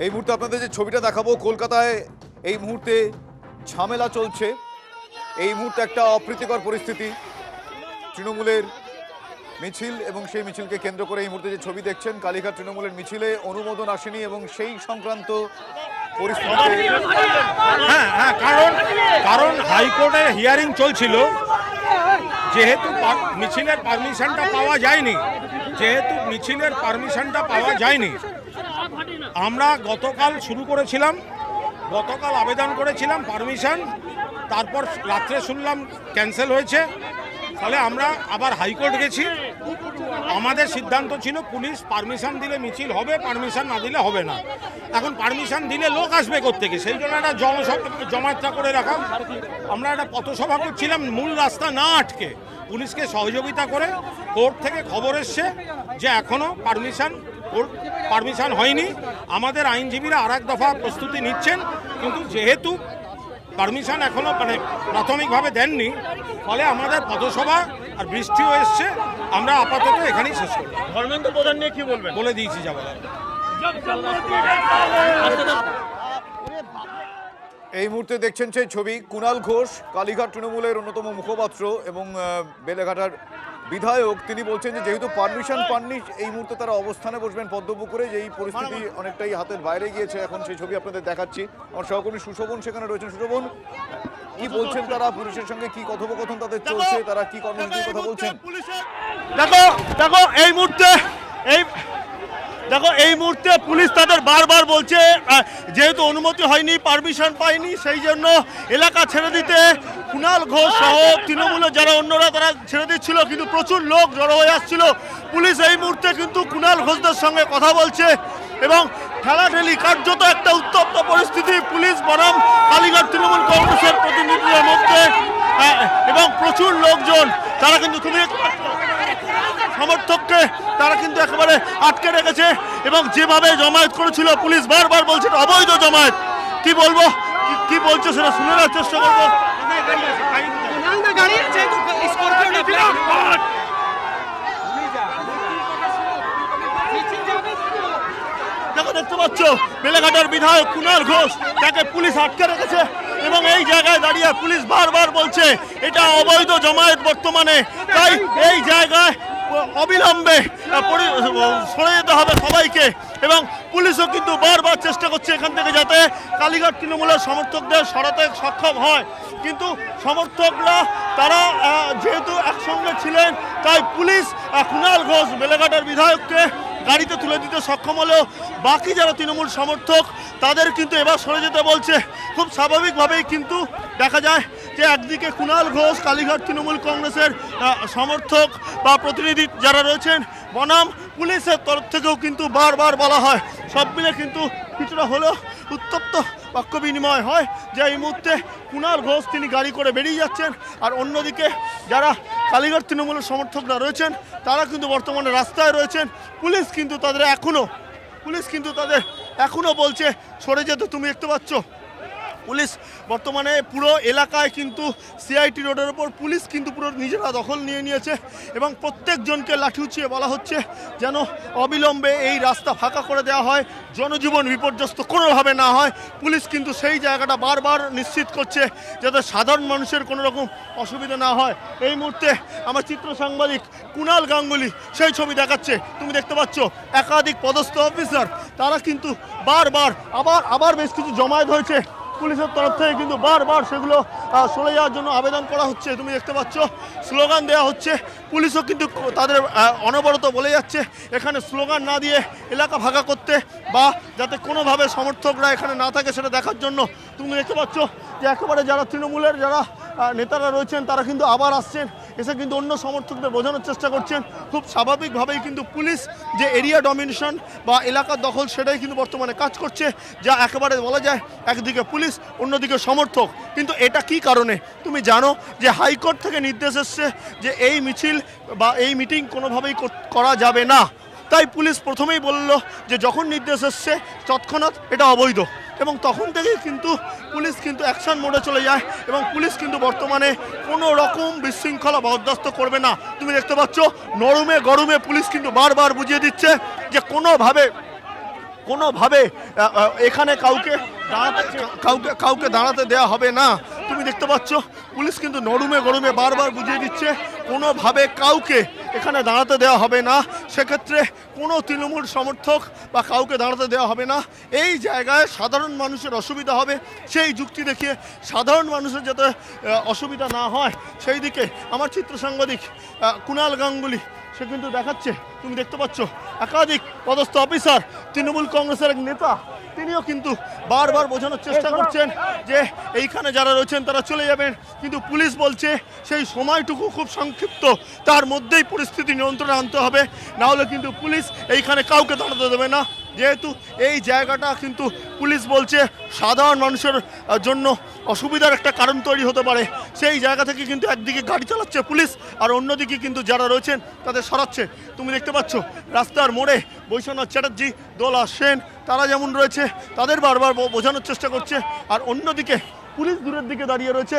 এই মুহূর্তে আপনাদের যে ছবিটা দেখাবো, কলকাতায় এই মুহূর্তে ঝামেলা চলছে। এই মুহূর্তে একটা অপ্রীতিকর পরিস্থিতি, তৃণমূলের মিছিল এবং সেই মিছিলকে কেন্দ্র করে এই মুহূর্তে যে ছবি দেখছেন, কালীঘাট তৃণমূলের মিছিলে অনুমোদন আসেনি এবং সেই সংক্রান্ত পরিস্থিতি। কারণ হাইকোর্টে হিয়ারিং চলছিল, যেহেতু মিছিলের পারমিশনটা পাওয়া যায়নি, আমরা গতকাল আবেদন করেছিলাম পারমিশন, তারপর রাত্রে শুনলাম ক্যান্সেল হয়েছে। ফলে আমরা আবার হাইকোর্ট গেছি। আমাদের সিদ্ধান্ত ছিল পুলিশ পারমিশন দিলে মিছিল হবে, পারমিশন না দিলে হবে না। এখন পারমিশন দিলে লোক আসবে কোত্থেকে, সেই জন্য একটা জমায়েতটা করে রাখা। আমরা একটা পথসভা করছিলাম মূল রাস্তা না আটকে, পুলিশকে সহযোগিতা করে। কোর্ট থেকে খবর এসছে যে এখনও পারমিশন হয়নি। আমাদের আইনজীবীরা আর এক দফা প্রস্তুতি নিচ্ছেন, কিন্তু যেহেতু পারমিশন এখনো প্রাথমিকভাবে দেননি, ফলে আমাদের পথসভা আর বৃষ্টিও এসছে। আমরা আপাতত এখানেই শেষ করব। ধর্মেন্দ্র প্রধান নিয়ে কি বলবেন? বলে দিয়েছি যাবো। এই মুহূর্তে দেখছেন সেই ছবি, কুণাল ঘোষ কালীঘাট তৃণমূলের অন্যতম মুখপাত্র এবং বেলেঘাটার বিধায়ক। তিনি বলছেন যে যেহেতু পারমিশন পাননি, এই মুহূর্তে তারা অবস্থানে বসবেন পদ্মপুকুরে। যে এই পরিস্থিতি অনেকটাই হাতের বাইরে গিয়েছে। এখন সেই ছবি আপনাদের দেখাচ্ছি। আমার সহকর্মী সুশোভন সেখানে রয়েছেন। সুশোভন, কি বলছেন তারা? পুলিশের সঙ্গে কি কথোপকথন তাদের চলছে? তারা কি কর্মসূচির কথা বলছেন? দেখো এই মুহূর্তে পুলিশ তাদের বারবার বলছে যেহেতু অনুমতি হয়নি, পারমিশন পায়নি, সেই জন্য এলাকা ছেড়ে দিতে কুণাল ঘোষ সহ তৃণমূলের যারা অন্যরা তারা ছেড়ে দিচ্ছিল, কিন্তু প্রচুর লোক জড়ো হয়ে আসছিল। পুলিশ এই মুহূর্তে কিন্তু কুণাল ঘোষদের সঙ্গে কথা বলছে এবং ঠেলাঠেলি, কার্যত একটা উত্তপ্ত পরিস্থিতি পুলিশ বনাম কালীঘাট তৃণমূল কংগ্রেসের প্রতিনিধিদের মধ্যে। এবং প্রচুর লোকজন তারা কিন্তু সমর্থককে তারা কিন্তু একেবারে আটকে রেখেছে এবং যেভাবে জমায়েত করেছিল পুলিশ বারবার বলছে অবৈধ জমায়েত। কি বলবো, কি বলছে সেটা শুনে নেওয়ার চেষ্টা করবো। দেখো, দেখতে পাচ্ছ বেলেঘাটার বিধায়ক কুণাল ঘোষ, তাকে পুলিশ আটকে রেখেছে এবং এই জায়গায় দাঁড়িয়ে পুলিশ বারবার বলছে এটা অবৈধ জমায়েত বর্তমানে, তাই এই জায়গায় অবিলম্বে সরে যেতে হবে সবাইকে। এবং পুলিশও কিন্তু বারবার চেষ্টা করছে এখান থেকে যাতে কালীঘাট তৃণমূলের সমর্থকদের সরাতে সক্ষম হয়, কিন্তু সমর্থকরা তারা যেহেতু একসঙ্গে ছিলেন, তাই পুলিশ কুণাল ঘোষ বেলেঘাটার বিধায়ককে গাড়িতে তুলে দিতে সক্ষম হলেও বাকি যারা তৃণমূল সমর্থক তাদের কিন্তু এবার সরে যেতে বলছে। খুব স্বাভাবিকভাবেই কিন্তু দেখা যায় যে একদিকে কুণাল ঘোষ কালীঘাট তৃণমূল কংগ্রেসের সমর্থক বা প্রতিনিধি যারা রয়েছেন, বনাম পুলিশের তরফ থেকেও কিন্তু বারবার বলা হয়, সব মিলে কিন্তু কিছুটা হলেও উত্তপ্ত বাক্য বিনিময় হয় যে এই মুহূর্তে কুণাল ঘোষ তিনি গাড়ি করে বেরিয়ে যাচ্ছেন, আর অন্যদিকে যারা কালীঘাট তৃণমূলের সমর্থকরা রয়েছেন তারা কিন্তু বর্তমানে রাস্তায় রয়েছেন। পুলিশ কিন্তু তাদের এখনো বলছে সরে যেতে। তুমি দেখতে পাচ্ছ পুলিশ বর্তমানে পুরো এলাকায় কিন্তু সিআইটি রোডের ওপর পুলিশ কিন্তু পুরো নিজেরা দখল নিয়ে নিয়েছে এবং প্রত্যেকজনকে লাঠি উঁচিয়ে বলা হচ্ছে যেন অবিলম্বে এই রাস্তা ফাঁকা করে দেওয়া হয়, জনজীবন বিপর্যস্ত কোনোভাবে না হয়। পুলিশ কিন্তু সেই জায়গাটা বারবার নিশ্চিত করছে যাতে সাধারণ মানুষের কোনো রকম অসুবিধা না হয়। এই মুহূর্তে আমার চিত্র সাংবাদিক কুণাল গাঙ্গুলি সেই ছবি দেখাচ্ছে। তুমি দেখতে পাচ্ছ একাধিক পদস্থ অফিসার তারা কিন্তু বারবার আবার বেশ কিছু জমায়েত হয়েছে, পুলিশের তরফ থেকে কিন্তু বারবার সেগুলো সরে যাওয়ার জন্য আবেদন করা হচ্ছে। তুমি দেখতে পাচ্ছ স্লোগান দেওয়া হচ্ছে, পুলিশও কিন্তু তাদের অনবরত বলে যাচ্ছে এখানে স্লোগান না দিয়ে এলাকা ফাঁকা করতে বা যাতে কোনোভাবে সমর্থকরা এখানে না থাকে সেটা দেখার জন্য। তুমি দেখতে পাচ্ছ যে একেবারে যারা তৃণমূলের যারা নেতারা রয়েছেন তারা কিন্তু আবার আসছেন, এসে কিন্তু অন্য সমর্থকদের বোঝানোর চেষ্টা করছেন। খুব স্বাভাবিকভাবেই কিন্তু পুলিশ যে এরিয়া ডমিনেশন বা এলাকার দখল সেটাই কিন্তু বর্তমানে কাজ করছে, যা একেবারে বলা যায় একদিকে পুলিশ অন্যদিকে সমর্থক। কিন্তু এটা কি কারণে তুমি জানো যে হাইকোর্ট থেকে নির্দেশ এসছে যে এই মিছিল বা এই মিটিং কোনোভাবেই করা যাবে না, তাই পুলিশ প্রথমেই বলল যে যখন নির্দেশ এসছে তৎক্ষণাৎ এটা অবৈধ এবং তখন থেকেই কিন্তু পুলিশ কিন্তু অ্যাকশন মোডে চলে যায় এবং পুলিশ কিন্তু বর্তমানে কোনো রকম বিশৃঙ্খলা বরদাস্ত করবে না। তুমি দেখতে পাচ্ছ নরমে গরমে পুলিশ কিন্তু বারবার বুঝিয়ে দিচ্ছে যে কোনোভাবে এখানে কাউকে দাঁড়াতে দেওয়া হবে না। তুমি দেখতে পাচ্ছ পুলিশ কিন্তু নরমে গরমে বারবার বুঝিয়ে দিচ্ছে কোনোভাবে কাউকে এখানে দাঁড়াতে দেওয়া হবে না। সেক্ষেত্রে কোনো তৃণমূল সমর্থক বা কাউকে দাঁড়াতে দেওয়া হবে না। এই জায়গায় সাধারণ মানুষের অসুবিধা হবে সেই যুক্তি দেখিয়ে সাধারণ মানুষের যাতে অসুবিধা না হয় সেই দিকে আমার চিত্র সাংবাদিক কুণাল গাঙ্গুলি সে কিন্তু দেখাচ্ছে। তুমি দেখতে পাচ্ছ একাধিক পদস্থ অফিসার, তৃণমূল কংগ্রেসের এক নেতা, তিনিও কিন্তু বারবার বোঝানোর চেষ্টা করছেন যে এইখানে যারা রয়েছেন তারা চলে যাবেন, কিন্তু পুলিশ বলছে সেই সময়টুকু খুব সংক্ষিপ্ত, তার মধ্যেই পরিস্থিতি নিয়ন্ত্রণে আনতে হবে, না হলে কিন্তু পুলিশ এইখানে কাউকে দাঁড়াতে দেবে না। যেহেতু এই জায়গাটা কিন্তু পুলিশ বলছে সাধারণ মানুষের জন্য অসুবিধার একটা কারণ তৈরি হতে পারে, সেই জায়গা থেকে কিন্তু একদিকে গাড়ি চালাচ্ছে পুলিশ আর অন্যদিকে কিন্তু যারা রয়েছেন তাদের সরাচ্ছে। তুমি দেখতে পাচ্ছ রাস্তার মোড়ে বৈশ্বনাথ চ্যাটার্জি, দোলা সেন তারা যেমন রয়েছে তাদের বারবার বোঝানোর চেষ্টা করছে, আর অন্যদিকে পুলিশ দূরের দিকে দাঁড়িয়ে রয়েছে,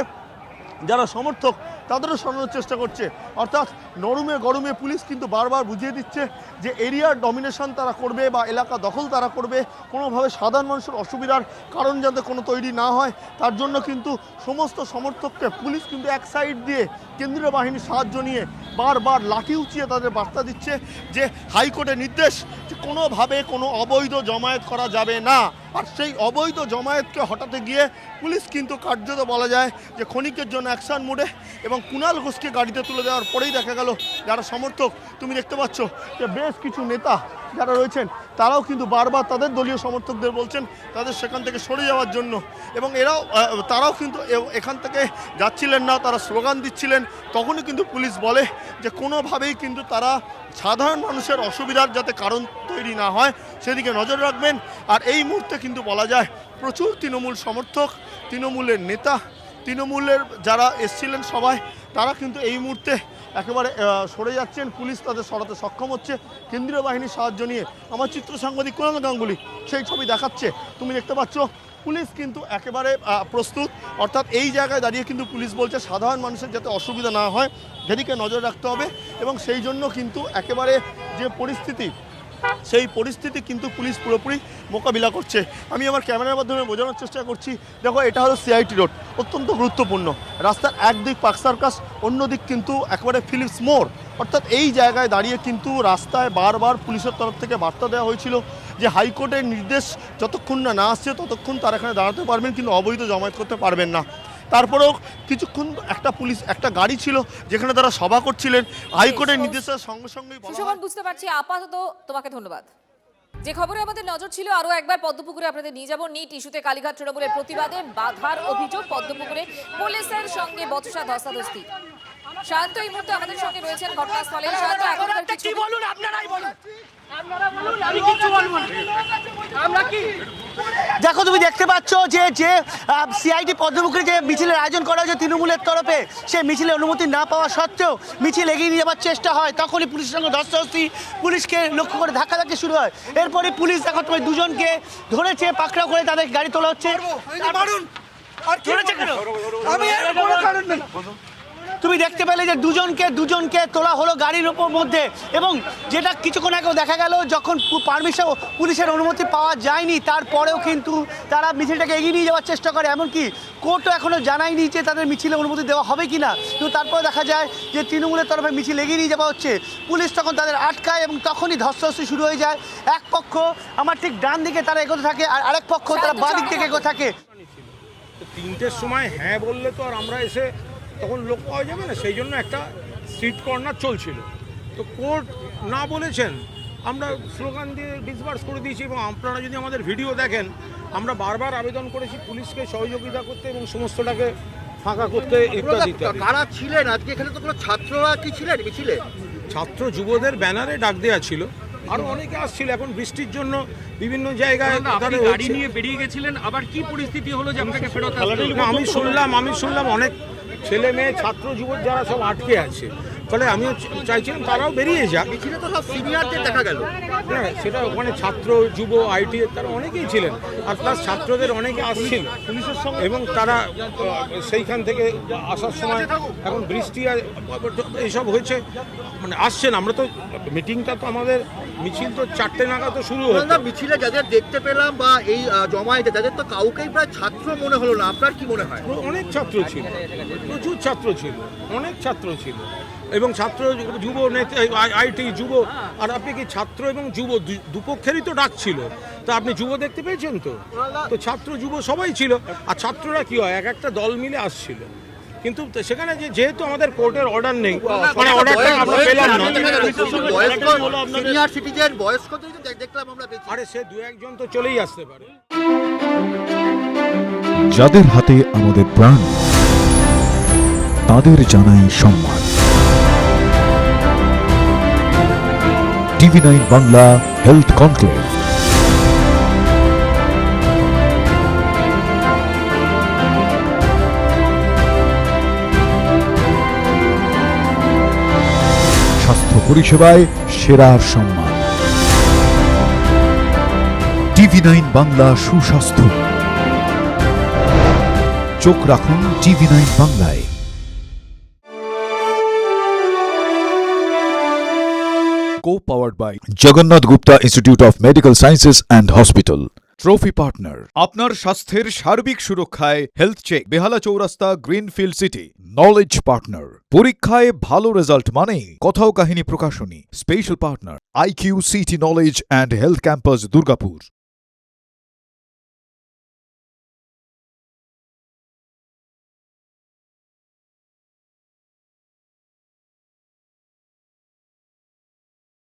যারা সমর্থক তাদেরও সরানোর চেষ্টা করছে। অর্থাৎ নরমে গরমে পুলিশ কিন্তু বারবার বুঝিয়ে দিচ্ছে যে এরিয়ার ডমিনেশন তারা করবে বা এলাকা দখল তারা করবে, কোনোভাবে সাধারণ মানুষের অসুবিধার কারণ যাতে কোনো তৈরি না হয় তার জন্য কিন্তু সমস্ত সমর্থককে পুলিশ কিন্তু এক সাইড দিয়ে কেন্দ্রীয় বাহিনীর সাহায্য নিয়ে বারবার লাঠি উঁচিয়ে তাদের বার্তা দিচ্ছে যে হাইকোর্টের নির্দেশ যে কোনোভাবে কোনো অবৈধ জমায়েত করা যাবে না। আর সেই অবৈধ জমায়েতকে হটাতে গিয়ে পুলিশ কিন্তু কার্যত বলা যায় যে ক্ষণিকের জন্য অ্যাকশন মোডে, এবং কুণাল ঘোষকে গাড়িতে তুলে দেওয়ার পরেই দেখা গেল যারা সমর্থক, তুমি দেখতে পাচ্ছ যে বেশ কিছু নেতা যারা রয়েছেন তারাও কিন্তু বারবার তাদের দলীয় সমর্থকদের বলছেন তাদের সেখান থেকে সরে যাওয়ার জন্য, এবং তারাও কিন্তু এখান থেকে যাচ্ছিলেন না, তারা স্লোগান দিচ্ছিলেন। তখনই কিন্তু পুলিশ বলে যে কোনোভাবেই কিন্তু তারা সাধারণ মানুষের অসুবিধার যাতে কারণ তৈরি না হয় সেদিকে নজর রাখবেন। আর এই মুহূর্তে কিন্তু বলা যায় প্রচুর তৃণমূল সমর্থক, তৃণমূলের নেতা, তৃণমূলের যারা এসছিলেন সবাই তারা কিন্তু এই মুহূর্তে একেবারে সরে যাচ্ছেন, পুলিশ তাদের সরাতে সক্ষম হচ্ছে কেন্দ্রীয় বাহিনীর সাহায্য নিয়ে। আমার চিত্র সাংবাদিক কুণাল গাঙ্গুলি সেই ছবি দেখাচ্ছে। তুমি দেখতে পাচ্ছ পুলিশ কিন্তু একেবারে প্রস্তুত, অর্থাৎ এই জায়গায় দাঁড়িয়ে কিন্তু পুলিশ বলছে সাধারণ মানুষের যাতে অসুবিধা না হয় সেদিকে নজর রাখতে হবে, এবং সেই জন্য কিন্তু একেবারে যে পরিস্থিতি সেই পরিস্থিতি কিন্তু পুলিশ পুরোপুরি মোকাবিলা করছে। আমি আমার ক্যামেরার মাধ্যমে বোঝানোর চেষ্টা করছি। দেখো এটা হলো সিআইটি রোড, অত্যন্ত গুরুত্বপূর্ণ রাস্তার একদিক পার্ক সার্কাস, অন্যদিক কিন্তু একেবারে ফিলিপস মোড়। অর্থাৎ এই জায়গায় দাঁড়িয়ে কিন্তু রাস্তায় বারবার পুলিশের তরফ থেকে বার্তা দেওয়া হয়েছিল যে হাইকোর্টের নির্দেশ যতক্ষণ না আসছে ততক্ষণ তারা এখানে দাঁড়াতে পারবেন, কিন্তু অবৈধ জমায়েত করতে পারবেন না। তারপরেও কিছুক্ষণ একটা গাড়ি ছিল যেখানে তারা সভা করছিলেন, হাইকোর্টের নির্দেশের সঙ্গে সঙ্গেই বুঝতে পারছি। আপাতত তোমাকে ধন্যবাদ। যে খবরে আমাদের নজর ছিল, আরো একবার পদ্মপুকুরে আপনাদের নিয়ে যাব। নিট ইস্যুতে কালীঘাট তৃণমূলের প্রতিবাদে বাধার অভিযোগ, পদ্মপুকুরে পুলিশের সঙ্গে বচসা ধস্তাধস্তি। শান্ত এই মুহূর্তে আমাদের সঙ্গে রয়েছেন ঘটনাস্থলে। শান্ত, এখনকার কিছু বলুন, আপনারাই বলুন। আমি কিছু বলবো না। আমরা কি দেখো তুমি দেখতে পাচ্ছ যে সিআইটি পদ্মপুকুরে যে মিছিলের আয়োজন করা হয়েছে তৃণমূলের তরফে, সেই মিছিলের অনুমতি না পাওয়া সত্ত্বেও মিছিল এগিয়ে নিয়ে যাওয়ার চেষ্টা হয়, তখনই পুলিশের সঙ্গে ধস্তাধস্তি, পুলিশকে লক্ষ্য করে ধাক্কাধাক্কি শুরু হয়। এরপরে পুলিশ দেখো তোমার দুজনকে ধরেছে, পাকড়াও করে তাদের গাড়ি তোলা হচ্ছে। তুমি দেখতে পেলে যে দুজনকে তোলা হলো গাড়ির মধ্যে, এবং যেটা কিছুক্ষণ আগেও দেখা গেল যখন পারমিশন পুলিশের অনুমতি পাওয়া যায়নি তারপরেও কিন্তু তারা মিছিলটাকে এগিয়ে নিয়ে যাওয়ার চেষ্টা করে। এমনকি কোর্টও এখনও জানায়নি যে তাদের মিছিলে অনুমতি দেওয়া হবে কি না, কিন্তু তারপরে দেখা যায় যে তৃণমূলের তরফে মিছিল এগিয়ে নিয়ে যাওয়া হচ্ছে। পুলিশ তখন তাদের আটকায় এবং তখনই ধস্তাধস্তি শুরু হয়ে যায়। এক পক্ষ আমার ঠিক ডান দিকে তারা এগোতে থাকে, আর আরেক পক্ষ তারা বাঁ দিক থেকে এগোতে থাকে। 3টের সময় হ্যাঁ বললে তো আর আমরা এসে তখন লোক পাওয়া যাবে না, সেই জন্য একটা স্ট্রিট কর্নার চলছিল। তো কোর্ট না বলেছেন, আমরা স্লোগান দিয়ে ডিসবার্স করে দিয়েছি, এবং আপনারা যদি আমাদের ভিডিও দেখেন আমরা বারবার আবেদন করেছি পুলিশকে সহযোগিতা করতে এবং সমস্তটাকে ফাঁকা করতে ইত্যাদি। কারা ছিলেন আজকে এখানে? তো কোনো ছাত্ররা কি ছিলেন মিছিলে? ছাত্র যুবদের ব্যানারে ডাক দেওয়া ছিল, আরও অনেকে আসছিল। এখন বৃষ্টির জন্য বিভিন্ন জায়গায় গাড়ি নিয়ে বেরিয়ে গেছিলেন, আবার কি পরিস্থিতি হলো যে আপনাকে ফেরত আমি শুনলাম অনেক ছেলে মেয়ে ছাত্র যুবক যারা সব আটকে আছে, ফলে আমিও চাইছিলাম তারাও বেরিয়ে যাক। মিছিলে তো সব সিনিয়রদের দেখা গেল। হ্যাঁ, সেটা ওখানে ছাত্র যুব আইটি তারা অনেকেই ছিলেন, আর প্লাস ছাত্রদের অনেকে আসছিল পুলিশের সঙ্গে, এবং তারা সেইখান থেকে আসার সময় এখন বৃষ্টি আর এইসব হয়েছে, মানে আসছেন। আমরা তো মিটিংটা তো আমাদের মিছিল তো 4টে নাগাদ তো শুরু কুণাল হতো। দা, মিছিলে যাদের দেখতে পেলাম বা এই জমায়েতে তাদের তো কাউকেই প্রায় ছাত্র মনে হলো না, আপনার কি মনে হয়? অনেক ছাত্র ছিল, প্রচুর ছাত্র ছিল, অনেক ছাত্র ছিল এবং ছাত্র যুব নেতা আইটি যুব। আর আপনি কি ছাত্র এবং যুব দুপক্ষেরই তো ডাক ছিল, তা আপনি যুব দেখতে পেয়েছেন তো? তো ছাত্র যুব সবাই ছিল। আর ছাত্ররা কি হয়, এক একটা দল মিলে আসছিল, কিন্তু সেখানে যেহেতু আমাদের কোর্টের অর্ডার নেই, মানে অর্ডারটা আমরা পেলাম না। সিনিয়র সিটিজেন বয়স্কদের তো দেখলাম আমরা বেশি। আরে সে 2-1 জন তো চলেই আসতে পারে। যাদের হাতে আমাদের প্রাণ, তাদের জানাই সম্মান। TV9 Bangla health conclave. স্বাস্থ্য পরিষেবায় সেরার সম্মান। TV9 বাংলা সুস্বাস্থ্য। চোখ রাখুন TV9 বাংলায়। Co-powered by Jagannath Gupta Institute of Medical Sciences and Hospital. Trophy partner. আপনার স্বাস্থ্যের সার্বিক সুরক্ষায় হেলথ চেক, বেহালা চৌরাস্তা, গ্রিনফিল্ড সিটি। Knowledge partner. পরীক্ষায় ভালো রেজাল্ট মানেই কথাও কাহিনী প্রকাশনী। Special partner IQ CT knowledge and health campus Durgapur.